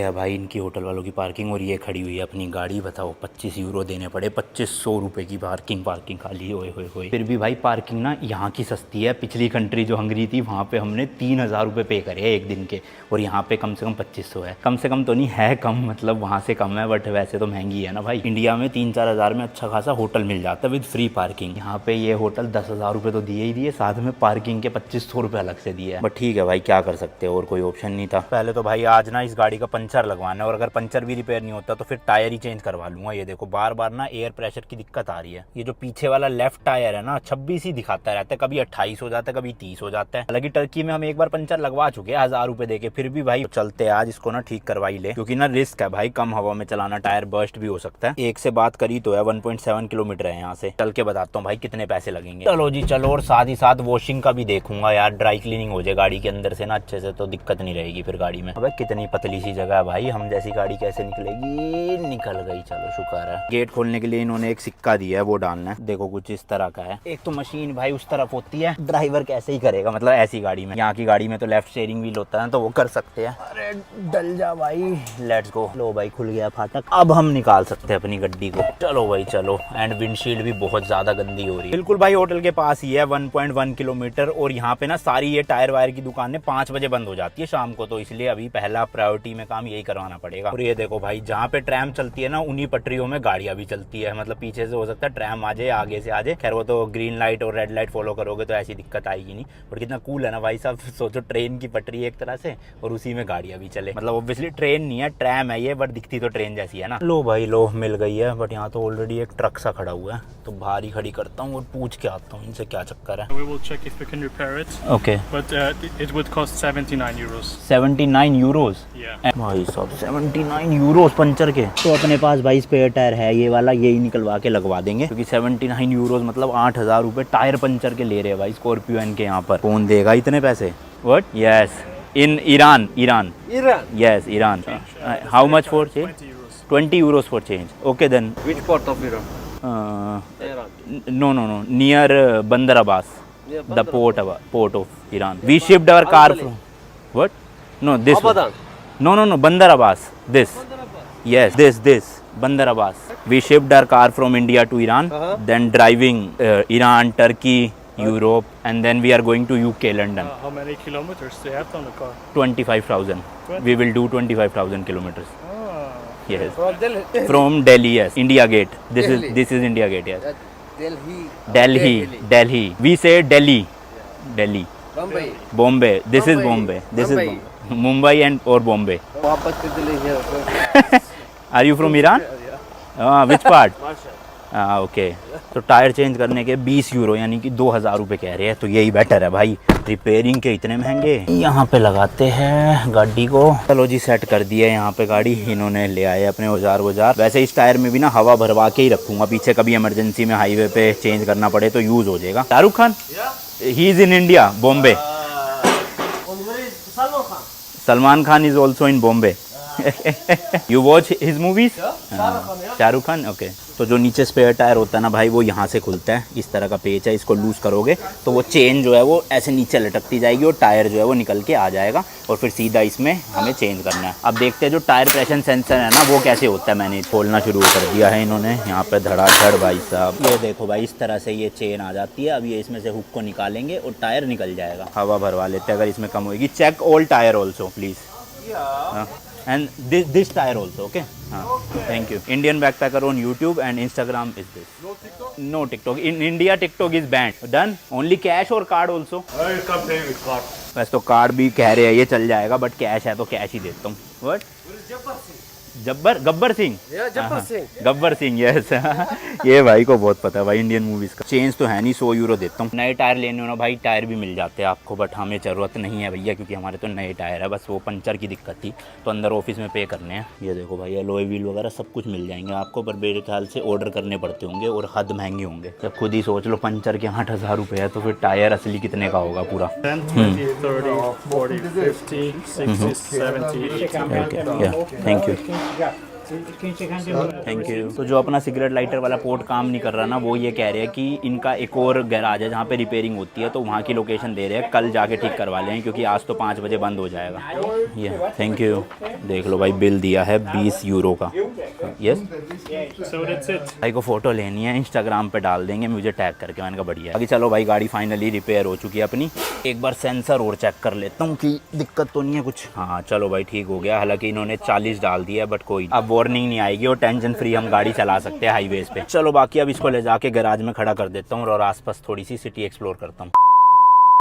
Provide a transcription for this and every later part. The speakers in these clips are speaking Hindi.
है भाई इनकी होटल वालों की पार्किंग, और ये खड़ी हुई है अपनी गाड़ी। बताओ 25 यूरो देने पड़े, 2500 रुपये की पार्किंग खाली। ओए होए होए। फिर भी भाई पार्किंग ना यहाँ की सस्ती है। पिछली कंट्री जो हंगरी थी वहाँ पे हमने 3000 रुपये पे करे हैं एक दिन के, और यहाँ पे कम से कम 2500 है। कम से कम तो नहीं है, कम मतलब वहाँ से कम है, बट वैसे तो महंगी है ना भाई। इंडिया में 3-4 हज़ार में अच्छा खासा होटल मिल जाता है विद फ्री पार्किंग। यहाँ पे ये होटल 10,000 रुपये तो दिए ही दिए, साथ में पार्किंग के 2500 रुपये अलग से दिए। बट ठीक है भाई, क्या कर सकते हैं, और कोई ऑप्शन नहीं था। पहले तो भाई आज ना इस गाड़ी का पंचर लगवाना है, और अगर पंचर भी रिपेयर नहीं होता तो फिर टायर ही चेंज करवा लूंगा। ये देखो बार बार ना एयर प्रेशर की दिक्कत आ रही है। ये जो पीछे वाला लेफ्ट टायर है ना 26 ही दिखाता रहता है, कभी 28 हो जाता है, कभी 30 हो जाता है। हालांकि टर्की में हम एक बार पंचर लगवा चुके हैं 1000 रुपए देके, फिर भी भाई चलते आज इसको ना ठीक करवाई ले, क्योंकि ना रिस्क है भाई कम हवा में चलाना, टायर बर्स्ट भी हो सकता है। एक से बात करी तो है 1.7 किलोमीटर है यहाँ से। चल के बताता हूँ भाई कितने पैसे लगेंगे। चलो जी चलो, और साथ ही साथ वॉशिंग का भी देखूंगा यार, ड्राई क्लीनिंग हो जाए गाड़ी के अंदर से ना अच्छे से, तो दिक्कत नहीं रहेगी फिर गाड़ी में। अबे कितनी पतली सी जगह है भाई, हम जैसी गाड़ी कैसे निकलेगी। निकल गई, चलो शुक्र है। गेट खोलने के लिए इन्होंने एक सिक्का दिया है, वो डालना है। देखो कुछ इस तरह का है। एक तो मशीन भाई उस तरफ होती है, ड्राइवर कैसे ही करेगा, मतलब ऐसी गाड़ी में। यहाँ की गाड़ी में तो लेफ्ट स्टीयरिंग व्हील होता है तो वो कर सकते हैं। अरे डल जा भाई, लेट्स गो। लो भाई खुल गया फाटक, अब हम निकाल सकते हैं अपनी गड्डी को। चलो भाई चलो। एंड विंडशील्ड भी बहुत ज्यादा गंदी हो रही है। बिल्कुल भाई होटल के पास ही है, 1.1 किलोमीटर। और यहाँ पे ना सारी ये टायर वायर की दुकानें 5 बजे बंद हो जाती है शाम को, तो इसलिए अभी पहला प्रायोरिटी में काम यही करवाना पड़ेगा। और ये देखो भाई, जहाँ पे ट्रैम चलती है ना उन्हीं पटरियों में गाड़ियां भी चलती है। मतलब पीछे से हो सकता है ट्रैम आ जाए, आगे से आ जाए, खैर वो तो ग्रीन लाइट और रेड लाइट फॉलो करोगे तो ऐसी दिक्कत आएगी नहीं। और कितना कूल है ना भाई साहब, सोचो ट्रेन की पटरी एक तरह से और उसी में गाड़ियां भी चले। मतलब ऑब्वियसली ट्रेन नहीं है, ट्रैम है ये, बट दिखती तो ट्रेन जैसी है ना। लो भाई लो, मिल गई है। बट यहाँ तो ऑलरेडी एक ट्रक सा खड़ा हुआ है, तो बाहर ही खड़ी करता हूँ और पूछ के आता हूँ इनसे क्या चक्कर है। We will check if we can repair it. Okay. But it would cost 79 euros. 79 euros? Yeah. भाई साहब 79 यूरोज पंचर के। तो अपने पास भाई स्पेयर टायर है ये वाला, यही निकलवा के लगवा देंगे, क्योंकि 79 यूरोज मतलब 8000 रुपए टायर पंचर के ले रहे हैं भाई स्कॉर्पियो के यहाँ पर। कौन देगा इतने पैसे? What? Yes, in Iran. Yes, Iran. How much for change? 20 euros. 20 euros for change. Okay then. Which part of Iran? No, near Bandar Abbas, the port of Iran. We shipped our car from. What? No, this one. Abadan. No, Bandar Abbas. This. Yes, this Bandar Abbas. We shipped our car from India to Iran, then driving Iran, Turkey, Europe, and then we are going to UK, London. How many kilometers do you have on the car? 25,000. We will do 25,000 kilometers. Yes. From Delhi. From Delhi, yes. India Gate. This is India Gate, yes. Delhi. We say Delhi. Delhi. Bombay. This is Bombay. This is Mumbai and or Bombay. वापस to Delhi here. Are you from Iran? Which part? Okay. तो टायर चेंज करने के 20 यूरो यानी कि 2000 रुपये कह रहे हैं, तो यही बेटर है भाई, रिपेयरिंग के इतने महंगे। यहाँ पे लगाते हैं गाड़ी को। चलो जी सेट कर दिया है यहाँ पे गाड़ी, इन्होंने ले आए अपने औजार। वैसे इस टायर में भी ना हवा भरवा के ही रखूंगा, पीछे कभी इमरजेंसी में हाईवे पे चेंज करना पड़े तो यूज हो जाएगा। Shahrukh Khan, he is in India, Bombay. Salman Khan is also in Bombay. You watch his movies? Shahrukh Khan, okay. तो जो नीचे स्पेयर टायर होता है ना भाई, वो यहाँ से खुलता है, इस तरह का पेच है, इसको लूज करोगे तो वो चेन जो है वो ऐसे नीचे लटकती जाएगी और टायर जो है वो निकल के आ जाएगा, और फिर सीधा इसमें हमें चेंज करना है। अब देखते हैं जो टायर प्रेशर सेंसर है ना वो कैसे होता है। मैंने खोलना शुरू कर दिया है इन्होंने यहाँ पे धड़ाधड़ भाई साहब। ये देखो भाई, इस तरह से ये चेन आ जाती है। अब ये इसमें से हुक को निकालेंगे और टायर निकल जाएगा। हवा भरवा लेते हैं अगर इसमें कम होगी। Check all tyre also please. And this tire also, okay? Thank you. Indian backpacker on YouTube and Instagram is this. No TikTok? No TikTok. In India, TikTok is banned. Done? Only cash or card also? You can pay with card. वैसे तो कार्ड भी कह रहे हैं ये चल जाएगा, बट कैश है तो कैश ही देता हूँ। What? गब्बर सिंह, यस। ये भाई को बहुत पता है भाई इंडियन मूवीज का। चेंज तो है नहीं, 100 यूरो देता हूँ। नए टायर लेने हो ना भाई, टायर भी मिल जाते हैं आपको, बट हमें ज़रूरत नहीं है भैया, क्योंकि हमारे तो नए टायर है। बस वो पंचर की दिक्कत थी तो अंदर ऑफिस में पे करने हैं। ये देखो भाई, एलॉय व्हील वगैरह सब कुछ मिल जाएंगे आपको, पर मेरे ख्याल से ऑर्डर करने पड़ते होंगे और हद महंगे होंगे। जब खुद ही सोच लो पंचर के 8000 रुपये है, तो फिर टायर असली कितने का होगा पूरा? 10, 20, 30, 40, 50, 60, 70, 80. Thank you. Thank you. तो जो अपना सिगरेट लाइटर वाला पोर्ट काम नहीं कर रहा ना, वो ये कह रहे हैं कि इनका एक और गैराज है जहाँ पे रिपेयरिंग होती है, तो वहाँ की लोकेशन दे रहे हैं, कल जाके ठीक करवा लें क्योंकि आज तो 5 बजे बंद हो जाएगा। ये थैंक यू। देख लो भाई, बिल दिया है 20 यूरो का। Yes So that's it. भाई को फोटो लेनी है, इंस्टाग्राम पे डाल देंगे मुझे टैग करके। मैंने कहा बढ़िया। अभी चलो भाई, गाड़ी फाइनली रिपेयर हो चुकी है अपनी। एक बार सेंसर और चेक कर लेता हूँ कि दिक्कत तो नहीं है कुछ। हाँ चलो भाई, ठीक हो गया। हालांकि इन्होंने 40 डाल दिया है, बट कोई अब वार्निंग नहीं आएगी और टेंशन फ्री हम गाड़ी चला सकते हैं हाईवेज पे। चलो बाकी अब इसको ले जाके गैराज में खड़ा कर देता हूँ और आसपास थोड़ी सी सिटी एक्सप्लोर करता हूँ।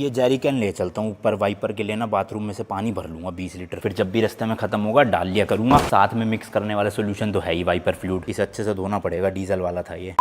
ये जेरी कैन ले चलता हूँ ऊपर, वाइपर के लिए ना बाथरूम में से पानी भर लूंगा 20 लीटर, फिर जब भी रास्ते में खत्म होगा डाल लिया करूंगा। साथ में मिक्स करने वाला सोल्यूशन तो है ही वाइपर फ्लूइड, इसे अच्छे से धोना पड़ेगा, डीजल वाला था ये।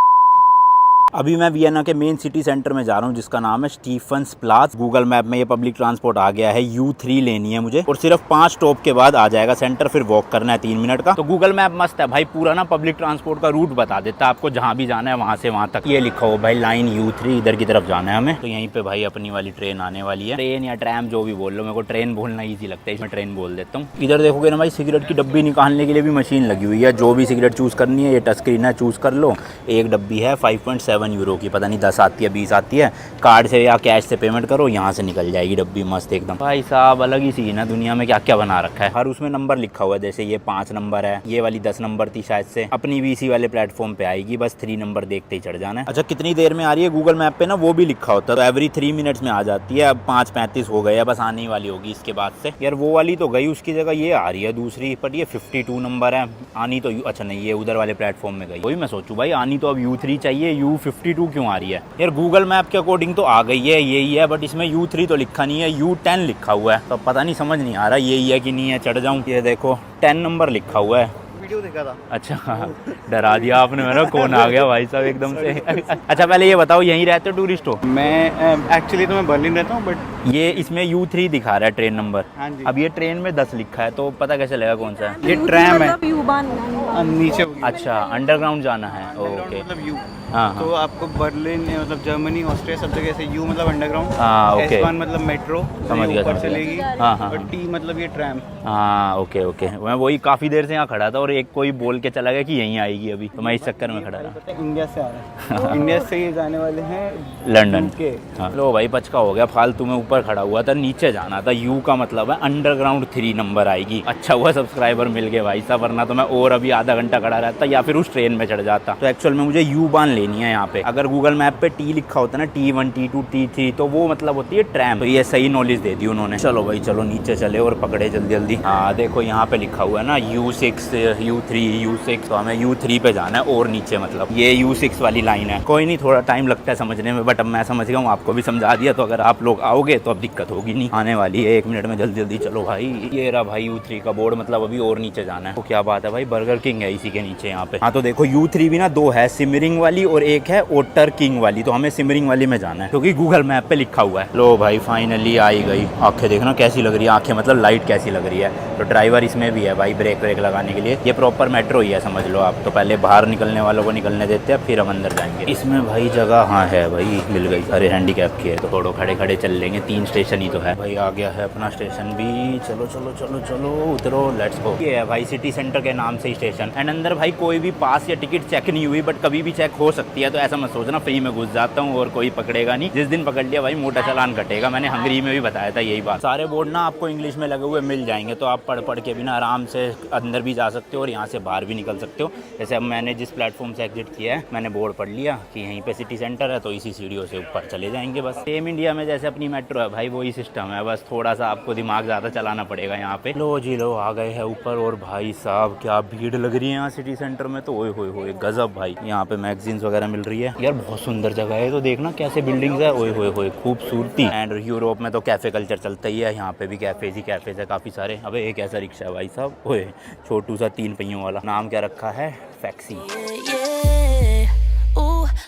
अभी मैं वियना के मेन सिटी सेंटर में जा रहा हूँ जिसका नाम है स्टीफन्स प्लाज। गूगल मैप में ये पब्लिक ट्रांसपोर्ट आ गया है। U3 लेनी है मुझे और सिर्फ 5 स्टॉप के बाद आ जाएगा सेंटर, फिर वॉक करना है 3 मिनट का। तो गूगल मैप मस्त है भाई, पूरा ना पब्लिक ट्रांसपोर्ट का रूट बता देता है आपको, जहाँ भी जाना है वहाँ से वहाँ तक। ये लिखा हो भाई लाइन U3, इधर की तरफ जाना है हमें। तो यहीं पे भाई अपनी वाली ट्रेन आने वाली है, ट्रेन या ट्रैम जो भी बोल लो, मेरे को ट्रेन बोलना ईजी लगता है, इसमें ट्रेन बोल देता हूँ। इधर देखोगे ना भाई, सिगरेट की डब्बी निकालने के लिए भी मशीन लगी हुई है। जो भी सिगरेट चूज करनी है, ये टच स्क्रीन है, चूज कर लो। एक डब्बी है 5.7 यूरो की, पता नहीं 10 आती है 20 आती है। कार्ड से या कैश से पेमेंट करो, यहाँ से निकल जाएगी डब्बी मस्त एकदम। भाई साहब अलग ही सीन है, दुनिया में क्या क्या बना रखा है। हर उसमें नंबर लिखा हुआ है, जैसे ये 5 नंबर है, ये वाली 10 नंबर थी शायद से। अपनी भी इसी वाले प्लेटफॉर्म पे आएगी, बस 3 नंबर देखते ही चढ़ जाना है। अच्छा कितनी देर में आ रही है गूगल मैप पे ना, वो भी लिखा होता है, तो एवरी 3 मिनट्स में आ जाती है। अब 5:35 हो गए है, बस आने ही वाली होगी इसके बाद से। यार वो वाली तो गई, उसकी जगह ये आ रही है दूसरी, पर ये 52 नंबर है। आनी तो अच्छा नहीं, ये उधर वाले प्लेटफॉर्म में गई। वही मैं सोचूं भाई, आनी तो अब U3 चाहिए, U52 क्यों आ रही है यार। गूगल मैप के अकॉर्डिंग तो आ गई है, यही है, बट इसमें U3 तो लिखा नहीं है, U10 लिखा हुआ है। तो पता नहीं, समझ नहीं आ रहा यही है कि नहीं है। चढ़ जाऊं, ये देखो 10 नंबर लिखा हुआ है। वीडियो देखा था। अच्छा डरा दिया आपने मेरा, कौन आ गया भाई साहब एकदम से। अच्छा पहले ये बताओ, यहीं रहते हो टूरिस्ट हो? मैं एक्चुअली तो मैं बर्लिन रहता हूँ, बट ये इसमें U3 दिखा रहा है ट्रेन नंबर। हाँ जी। अब ये ट्रेन में 10 लिखा है, तो पता कैसे लगेगा कौन सा है? ये ट्रैम है, मतलब नीचे होगी। अच्छा अंडरग्राउंड जाना है, ओके। मतलब U, हाँ तो आपको बर्लिन मतलब जर्मनी ऑस्ट्रिया सब जगह से U मतलब अंडरग्राउंड, हाँ ओके, S1 मतलब मेट्रो, समझ गया, ऊपर समझ गया। चलेगी, हाँ हाँ और T मतलब ये ट्रैम। हाँ ओके ओके। मैं वही काफ़ी देर से यहाँ खड़ा था और एक कोई बोल के चला गया कि यहीं आएगी अभी, तो मैं इस चक्कर में खड़ा रहा। इंडिया से आ रहा है, इंडिया से ये जाने वाले हैं लंदन के। हाँ। लो भाई पचका हो गया, फालतू में ऊपर खड़ा हुआ था, नीचे जाना था। U का मतलब है अंडरग्राउंड 3 नंबर आएगी। अच्छा हुआ सब्सक्राइबर मिल गए भाई साहब, वरना तो मैं और अभी आधा घंटा खड़ा रहता या फिर उस ट्रेन में चढ़ जाता। तो एक्चुअल में मुझे U बान लेनी है यहाँ पे। अगर गूगल मैप पे T लिखा होता है ना, T1 T2 T3, तो वो मतलब होती है ट्रैम। तो ये सही नॉलेज दे दी उन्होंने। चलो भाई चलो नीचे चले और पकड़े जल्दी जल्दी। हाँ देखो यहाँ पे लिखा हुआ है ना U6 U3 U6, तो हमें U3 पे जाना है और नीचे, मतलब ये U6 वाली लाइन है। कोई नहीं, थोड़ा टाइम लगता है समझने में, बट अब मैं समझ गया हूँ, आपको भी समझा दिया। तो अगर आप लोग आओगे तो अब दिक्कत होगी नहीं, आने वाली है 1 मिनट में, जल्दी जल्दी चलो भाई। ये रहा भाई U3 का बोर्ड, मतलब अभी और नीचे जाना है। तो क्या बात है भाई, बर्गर किंग है इसी के नीचे यहाँ पे। हाँ तो देखो U3 भी ना 2 है, सिमरिंग वाली और एक है ओटर किंग वाली। तो हमें सिमरिंग वाली में जाना है क्योंकि गूगल मैप पे लिखा हुआ है। लो भाई फाइनली आई गई। आंखें देखना कैसी लग रही है, आंखें मतलब लाइट कैसी लग रही है। तो ड्राइवर इसमें भी है भाई, ब्रेक व्रेक लगाने के लिए। ये प्रॉपर मेट्रो ही है समझ लो आप। तो पहले बाहर निकलने वालों को निकलने देते हैं, फिर हम अंदर जाएंगे। इसमें भाई जगह हाँ है भाई, मिल गई। अरे हैंडीकैप की है तो थोड़ा खड़े खड़े चल लेंगे, 3 स्टेशन ही तो है भाई। आ गया है अपना स्टेशन भी। चलो चलो चलो चलो उतरो, लेट्स गो। ये है भाई सिटी सेंटर के नाम से ही स्टेशन। एंड अंदर भाई कोई भी पास या टिकट चेक नहीं हुई, बट कभी भी चेक हो सकती है। तो ऐसा मत सोचना फ्री में घुस जाता हूँ और कोई पकड़ेगा नहीं। जिस दिन पकड़ लिया भाई मोटा चालान कटेगा। मैंने हंगरी में भी बताया था यही बात। सारे बोर्ड ना आपको इंग्लिश में लगे हुए मिल जाएंगे, तो आप पढ़ पढ़ के भी ना आराम से अंदर भी जा सकते हो और यहाँ से बाहर भी निकल सकते हो। जैसे अब मैंने जिस प्लेटफॉर्म से एग्जिट किया है, मैंने बोर्ड पढ़ लिया कि यहीं पे सिटी सेंटर है, तो इसी सीढ़ियों से ऊपर चले जाएंगे बस। सेम इंडिया में जैसे अपनी मेट्रो है भाई, वही सिस्टम है, बस थोड़ा सा आपको दिमाग ज़्यादा चलाना पड़ेगा यहाँ पे। लो जी लो, आ गए हैं ऊपर। और भाई साहब क्या भीड़ लग रही है यहाँ सिटी सेंटर में, तो ओए होए होए गजब भाई। यहाँ पे मैगजीन्स वगैरह मिल रही है यार, बहुत सुंदर जगह है। तो देखना कैसे बिल्डिंग्स है, ओए होए होए खूबसूरती। एंड यूरोप में तो कैफे कल्चर चलता ही है, यहाँ पे भी कैफेज ही कैफेज है काफ़ी सारे। अबे एक ऐसा रिक्शा है भाई साहब, ओए छोटू सा 3 पहियों वाला। नाम क्या रखा है? फैक्सी।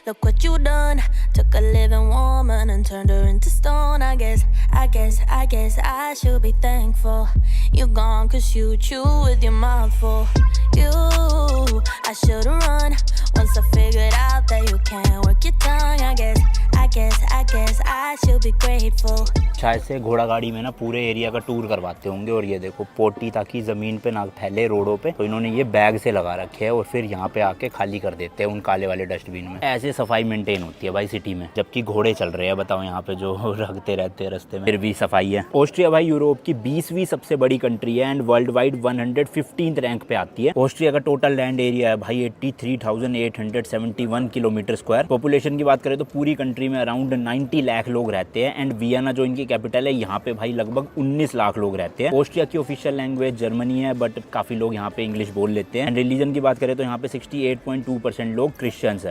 Look what you done. Took a living woman and turned her into stone. I guess I should be thankful. You gone 'cause you chew with your mouth full. I should've run once I figured out that you can't work your tongue. I guess I should be grateful. शायद से घोड़ा गाड़ी में ना पूरे एरिया का टूर करवाते होंगे। और ये देखो पोटी ताकि ज़मीन पे ना फैले रोडों पे, तो इन्होंने ये बैग से लगा रखे है और फिर यहाँ पे आके खाली कर देते हैं उन काले वाले डस्टबिन में। ऐसे सफाई मेंटेन होती है भाई सिटी में, जबकि घोड़े चल रहे हैं बताओ यहाँ पे जो रखते रहते हैं रास्ते में, फिर भी सफाई है। ऑस्ट्रिया भाई यूरोप की 20वीं सबसे बड़ी कंट्री है and world wide 115th rank पे आती है। ऑस्ट्रिया का टोटल लैंड एरिया है भाई 83,871 किलोमीटर स्क्वायर। पॉपुलेशन की बात करें तो पूरी कंट्री में अराउंड 90 लाख लोग रहते हैं एंड वियना जो इनकी कैपिटल है यहाँ पे भाई लगभग 19 लाख लोग रहते हैं। ऑस्ट्रिया की ऑफिशियल लैंग्वेज जर्मनी है, बट काफी लोग यहाँ पे इंग्लिश बोल लेते हैं। एंड रिलीजन की बात करें तो यहाँ पे 68.2% लोग क्रिश्चियंस हैं।